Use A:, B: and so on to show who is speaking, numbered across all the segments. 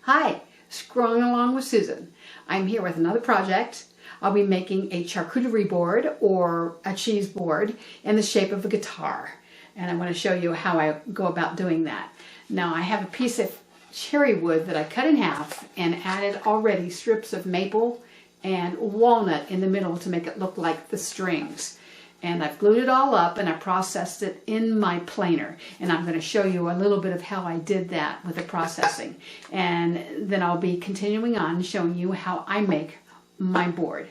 A: Hi, scrolling along with Susan. I'm here with another project. I'll be making a charcuterie board or a cheese board in the shape of a guitar. And I want to show you how I go about doing that. Now I have a piece of cherry wood that I cut in half and added already strips of maple and walnut in the middle to make it look like the strings. And I've glued it all up and I processed it in my planer. And I'm going to show you a little bit of how I did that with the processing. And then I'll be continuing on showing you how I make my board.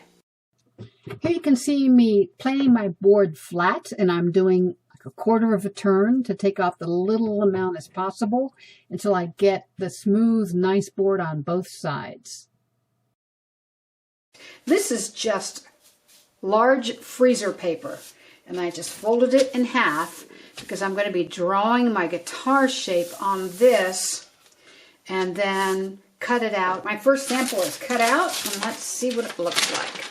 A: Here you can see me planing my board flat, and I'm doing like a quarter of a turn to take off the little amount as possible until I get the smooth, nice board on both sides. This is just large freezer paper, and I just folded it in half because I'm going to be drawing my guitar shape on this and then cut it out. My first sample is cut out, and let's see what it looks like.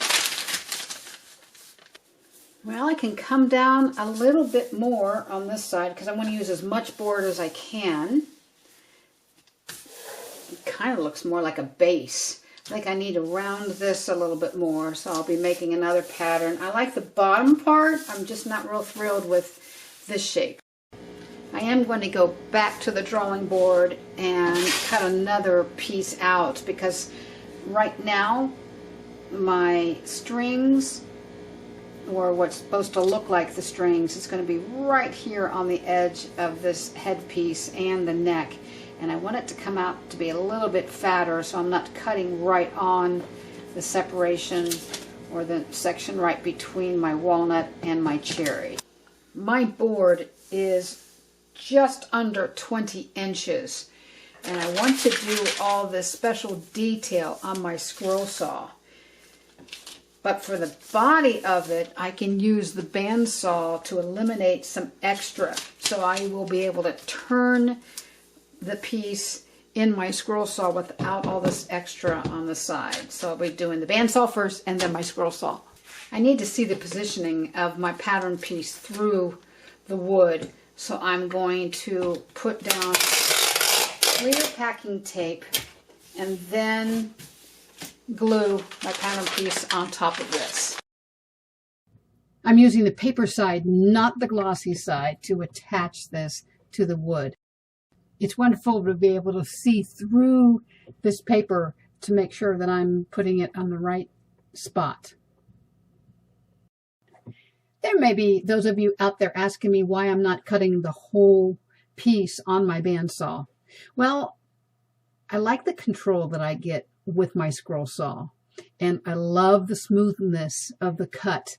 A: Well, I can come down a little bit more on this side because I want to use as much board as I can. It kind of looks more like a base. I think I need to round this a little bit more, so I'll be making another pattern. I like the bottom part. I'm just not real thrilled with this shape. I am going to go back to the drawing board and cut another piece out because right now my strings, or what's supposed to look like the strings, is going to be right here on the edge of this headpiece and the neck. And I want it to come out to be a little bit fatter, so I'm not cutting right on the separation or the section right between my walnut and my cherry. My board is just under 20 inches, and I want to do all this special detail on my scroll saw. But for the body of it, I can use the bandsaw to eliminate some extra, so I will be able to turn the piece in my scroll saw without all this extra on the side. So I'll be doing the bandsaw first and then my scroll saw. I need to see the positioning of my pattern piece through the wood, so I'm going to put down clear packing tape and then glue my pattern piece on top of this. I'm using the paper side, not the glossy side, to attach this to the wood. It's wonderful to be able to see through this paper to make sure that I'm putting it on the right spot. There may be those of you out there asking me why I'm not cutting the whole piece on my bandsaw. Well, I like the control that I get with my scroll saw, and I love the smoothness of the cut.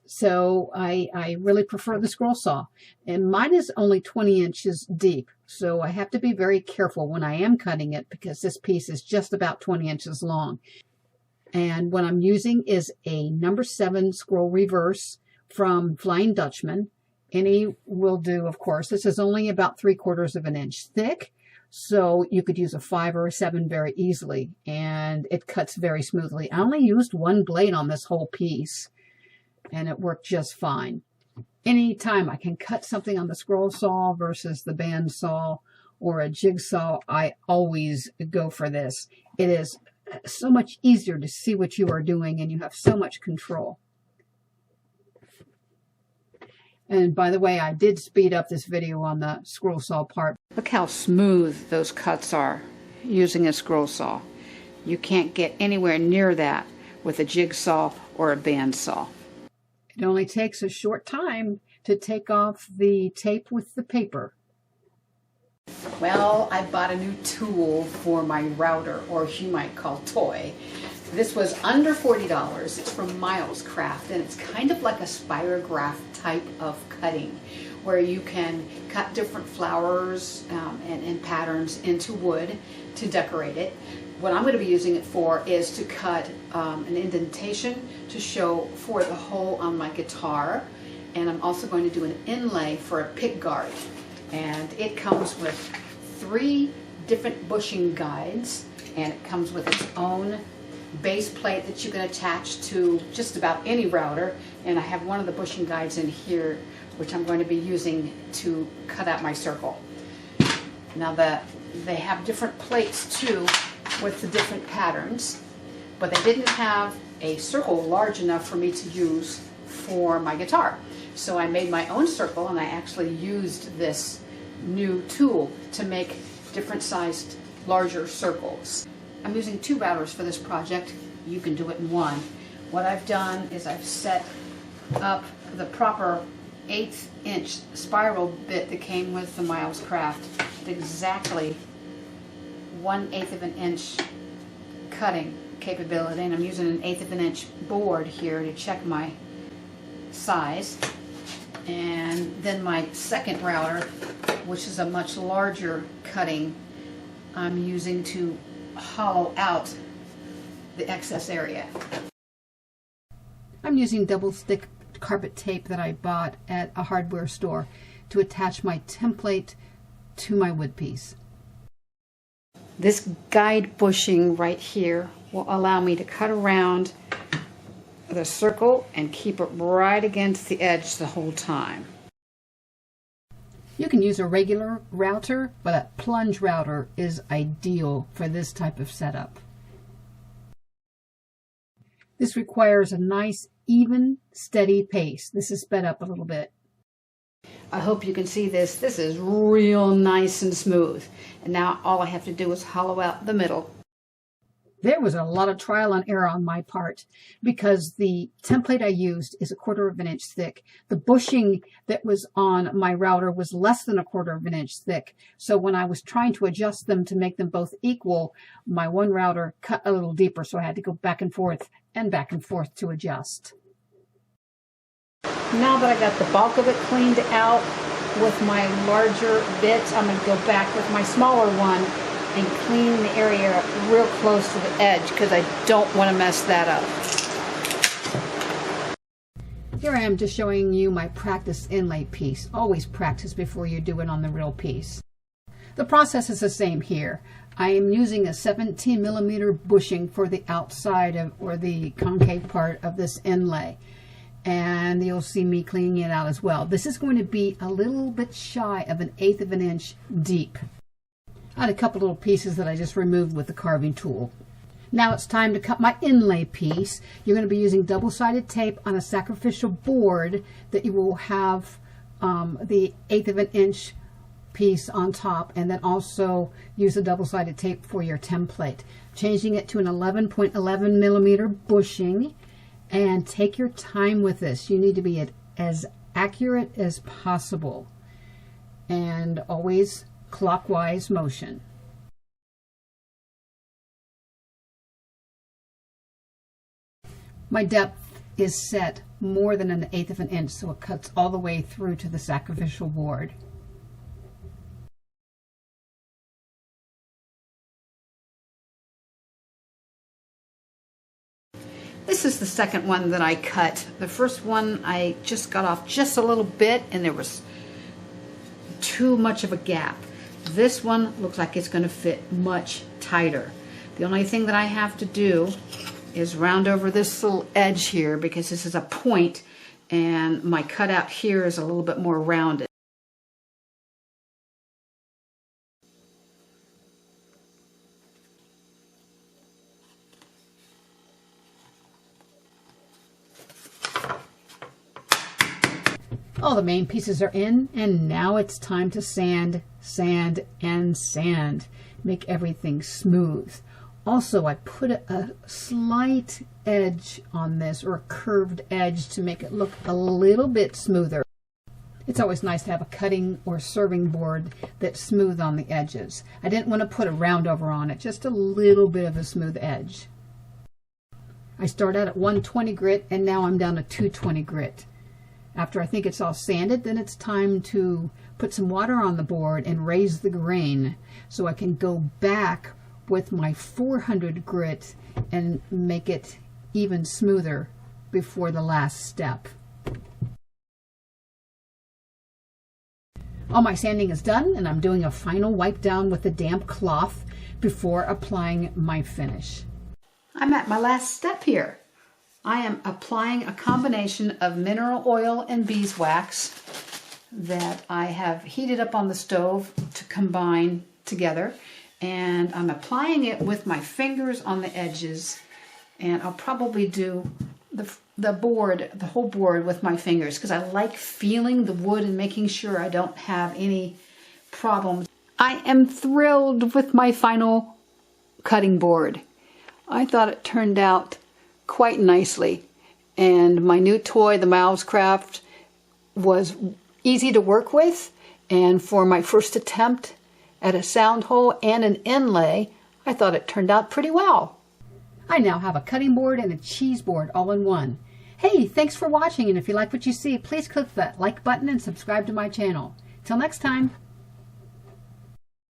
A: So I really prefer the scroll saw, and mine is only 20 inches deep, so I have to be very careful when I am cutting it because this piece is just about 20 inches long. And what I'm using is a number 7 scroll reverse from Flying Dutchman. Any will do, of course. This is only about 3/4 of an inch thick, so you could use a 5 or a 7 very easily, and it cuts very smoothly. I only used one blade on this whole piece, and it worked just fine. Anytime I can cut something on the scroll saw versus the band saw or a jigsaw, I always go for this. It is so much easier to see what you are doing, and you have so much control. And by the way, I did speed up this video on the scroll saw part. Look how smooth those cuts are using a scroll saw. You can't get anywhere near that with a jigsaw or a band saw. It only takes a short time to take off the tape with the paper. Well, I bought a new tool for my router, or you might call toy. This was under $40. It's from Miles Craft, and it's kind of like a spirograph type of cutting where you can cut different flowers and patterns into wood to decorate it. What I'm going to be using it for is to cut an indentation to show for the hole on my guitar, and I'm also going to do an inlay for a pick guard. And it comes with 3 different bushing guides, and it comes with its own base plate that you can attach to just about any router. And I have one of the bushing guides in here, which I'm going to be using to cut out my circle. Now they have different plates too with the different patterns, but they didn't have a circle large enough for me to use for my guitar. So I made my own circle, and I actually used this new tool to make different sized larger circles. I'm using 2 routers for this project. You can do it in 1. What I've done is I've set up the proper 1/8 inch spiral bit that came with the Miles Craft at exactly 1/8 of an inch cutting capability, and I'm using an 1/8 of an inch board here to check my size. And then my second router, which is a much larger cutting, I'm using to hollow out the excess area. I'm using double stick carpet tape that I bought at a hardware store to attach my template to my wood piece. This guide bushing right here will allow me to cut around the circle and keep it right against the edge the whole time. You can use a regular router, but a plunge router is ideal for this type of setup. This requires a nice, even, steady pace. This is sped up a little bit. I hope you can see this. This is real nice and smooth. And now all I have to do is hollow out the middle. There was a lot of trial and error on my part because the template I used is 1/4 of an inch thick. The bushing that was on my router was less than 1/4 of an inch thick. So when I was trying to adjust them to make them both equal, my one router cut a little deeper, so I had to go back and forth to adjust. Now that I got the bulk of it cleaned out with my larger bits, I'm going to go back with my smaller one and clean the area real close to the edge because I don't want to mess that up. Here I am just showing you my practice inlay piece. Always practice before you do it on the real piece. The process is the same here. I am using a 17mm bushing for the outside of, or the concave part of this inlay. And you'll see me cleaning it out as well. This is going to be a little bit shy of 1/8 of an inch deep. I had a couple little pieces that I just removed with the carving tool. Now it's time to cut my inlay piece. You're going to be using double-sided tape on a sacrificial board that you will have the 1/8 of an inch piece on top, and then also use a double-sided tape for your template. Changing it to an 11.11mm bushing, and take your time with this. You need to be as accurate as possible, and always clockwise motion. My depth is set more than 1/8 of an inch, so it cuts all the way through to the sacrificial board. This is the second one that I cut. The first one I just got off just a little bit and there was too much of a gap. This one looks like it's going to fit much tighter. The only thing that I have to do is round over this little edge here because this is a point and my cutout here is a little bit more rounded. All the main pieces are in, and now it's time to sand, sand, and sand. Make everything smooth. Also, I put a slight edge on this, or a curved edge, to make it look a little bit smoother. It's always nice to have a cutting or serving board that's smooth on the edges. I didn't want to put a round over on it, just a little bit of a smooth edge. I start out at 120 grit, and now I'm down to 220 grit. After I think it's all sanded, then it's time to put some water on the board and raise the grain so I can go back with my 400 grit and make it even smoother before the last step. All my sanding is done, and I'm doing a final wipe down with a damp cloth before applying my finish. I'm at my last step here. I am applying a combination of mineral oil and beeswax that I have heated up on the stove to combine together, and I'm applying it with my fingers on the edges, and I'll probably do the whole board with my fingers because I like feeling the wood and making sure I don't have any problems. I am thrilled with my final cutting board. I thought it turned out quite nicely, and my new toy, the Mousecraft, was easy to work with, and for my first attempt at a sound hole and an inlay, I thought it turned out pretty well. I now have a cutting board and a cheese board all in one. Hey, thanks for watching, and if you like what you see, please click that like button and subscribe to my channel. Till next time.